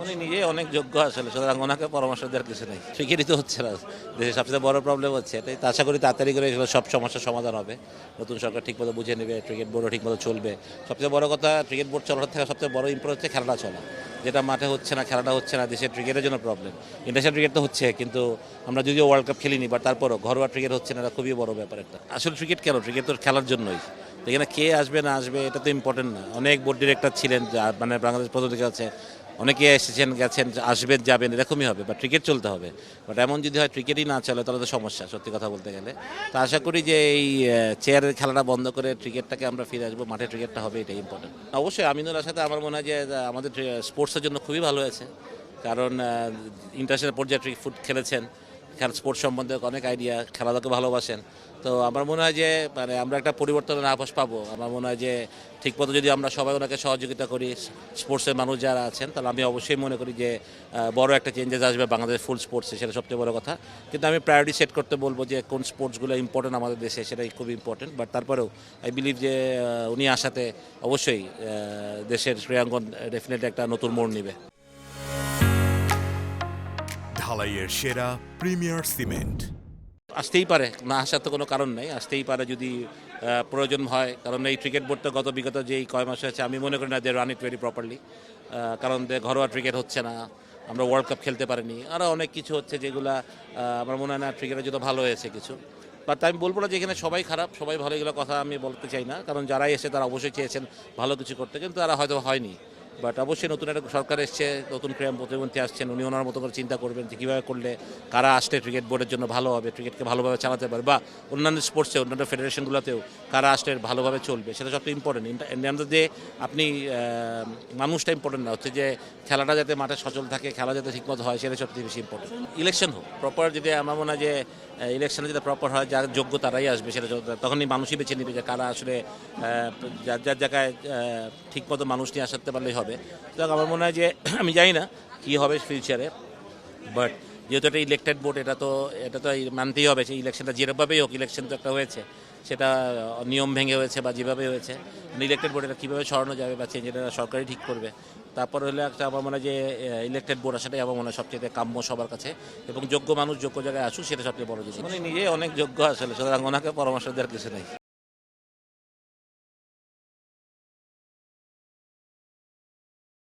উনি নিজেই অনেক যোগ্য আসলে, সুতরাং ওনাকে পরামর্শ দেওয়ার কিছু নেই। ক্রিকেটই তো হচ্ছে না, দেশের সবচেয়ে বড় প্রবলেম হচ্ছে এটাই। তো আশা করি তাড়াতাড়ি করে এগুলো সব সমস্যার সমাধান হবে, নতুন সরকার ঠিকমতো বুঝে নেবে, ক্রিকেট বোর্ডও ঠিকমতো চলবে। সবচেয়ে বড় কথা, ক্রিকেট বোর্ড চলার থেকে সবচেয়ে বড় ইম্প্রুভ হচ্ছে খেলাটা চলা, যেটা মাঠে হচ্ছে না, খেলাটা হচ্ছে না, দেশের ক্রিকেটের জন্য প্রবলেম। ইন্টারন্যাশনাল ক্রিকেট তো হচ্ছে, কিন্তু আমরা যদিও ওয়ার্ল্ড কাপ খেলিনি, বাট তারপরও ঘরোয়া ক্রিকেট হচ্ছে না, এটা খুবই বড় ব্যাপার একটা। আসলে ক্রিকেট কেন, ক্রিকেট তো খেলার জন্যই। তো এখানে কে আসবে না আসবে এটা তো ইম্পর্টেন্ট না। অনেক বোর্ড ডিরেক্টর ছিলেন, মানে বাংলাদেশ প্রতিনিধি আছে, অনেকে এসেছেন গেছেন, আসবেন যাবেন, এরকমই হবে। বাট ক্রিকেট চলতে হবে। বাট এমন যদি হয় ক্রিকেটই না চলে, তাহলে তো সমস্যা, সত্যি কথা বলতে গেলে। তো আশা করি যে এই চেয়ারের খেলাটা বন্ধ করে ক্রিকেটটাকে আমরা ফিরে আসবো, মাঠে ক্রিকেটটা হবে, এটাই ইম্পর্টেন্ট। অবশ্যই আমিনুল আসাতে আমার মনে হয় যে আমাদের স্পোর্টসের জন্য খুবই ভালো হয়েছে, কারণ ইন্টারন্যাশনাল পর্যায়ে ফুট খেলেছেন, স্পোর্টস সম্বন্ধে অনেক আইডিয়া, খেলাধুলাকে ভালোবাসেন। তো আমার মনে হয় যে মানে আমরা একটা পরিবর্তনের আভাস পাবো। আমার মনে হয় যে ঠিকমতো যদি আমরা সবাই ওনাকে সহযোগিতা করি, স্পোর্টসের মানুষ যারা আছেন, তাহলে আমি অবশ্যই মনে করি যে বড় একটা চেঞ্জেস আসবে বাংলাদেশ ফুল স্পোর্টসে, সেটা সবচেয়ে বড় কথা। কিন্তু আমি প্রায়োরিটি সেট করতে বলবো যে কোন স্পোর্টসগুলো ইম্পর্টেন্ট আমাদের দেশে, সেটাই খুব ইম্পর্টেন্ট। বাট তারপরেও আই বিলিভ যে উনি আসাতে অবশ্যই দেশের ক্রীড়াঙ্গন ডেফিনেটলি একটা নতুন মোড় নেবে। ঢালাইয়ের সেরা প্রিমিয়ার সিমেন্ট। আসতেই পারে, না আসার তো কোনো কারণ নেই, আসতেই পারে যদি প্রয়োজন হয়। কারণ এই ক্রিকেট বোর্ডটা বিগত যেই কয় মাস হয়েছে, আমি মনে করি না যে রান ইট ভেরি প্রপারলি। কারণ ঘরোয়া ক্রিকেট হচ্ছে না, আমরা ওয়ার্ল্ড কাপ খেলতে পারিনি, আরও অনেক কিছু হচ্ছে যেগুলা আমার মনে হয় না ক্রিকেটের জন্য ভালো হয়েছে কিছু। বাট আমি বলবো না যে এখানে সবাই খারাপ, সবাই ভালো, এগুলো কথা আমি বলতে চাই না। কারণ যারাই এসে তারা অবশ্যই চেয়েছেন ভালো কিছু করতে, কিন্তু তারা হয়তো হয়নি। বাট অবশ্যই নতুন একটা সরকার এসছে, নতুন ক্রীড়া প্রতিমন্ত্রী আসছেন, উনি ওনার মতো করে চিন্তা করবেন যে কীভাবে করলে কারা আসলে ক্রিকেট বোর্ডের জন্য ভালো হবে, ক্রিকেটকে ভালোভাবে চালাতে পারে, বা অন্যান্য স্পোর্টসে অন্যান্য ফেডারেশনগুলোতেও কারা আসলে ভালোভাবে চলবে, সেটা সবচেয়ে ইম্পর্টেন্ট। ইন্ডিয়ান যে আপনি মানুষটা ইম্পর্টেন্ট না, হচ্ছে যে খেলাটা যাতে মাঠে সচল থাকে, খেলা যাতে ঠিকমতো হয়, সেটা সবচেয়ে বেশি ইম্পর্টেন্ট। ইলেকশন হোক প্রপার, যদি আমার মনে হয় যে ইলেকশনে যদি প্রপার হয়, যার যোগ্য তারাই আসবে, সেটা তখনই মানুষই বেছে নেবে যে কারা আসলে যার যার জায়গায় ঠিকমতো মানুষ নিয়ে আসতে পারলেই হবে। সুতরাং আমার মনে হয় যে আমি জানি না কী হবে ফিউচারে, বাট যেহেতু এটা ইলেকটেড বোর্ড, এটা তো মানতেই হবে। সেই ইলেকশনটা যেভাবেই হোক, ইলেকশন তো একটা হয়েছে, সেটা নিয়ম ভেঙে হয়েছে বা যেভাবে হয়েছে, ইলেকটেড বোর্ড এটা কীভাবে সরানো যাবে বা চেঞ্জ, এটা সরকারই ঠিক করবে। তারপর হলে একটা আমার মনে হয় যে ইলেকটেড বোর্ড আসাটাই আমার মনে হয় সবচেয়ে কাম্য সবার কাছে, এবং যোগ্য মানুষ যোগ্য জায়গায় আসুক, সেটা সবচেয়ে বড় জিনিস। উনি নিজেই অনেক যোগ্য আসলে, সুতরাং ওনাকে পরামর্শ দেওয়ার কিছু নেই।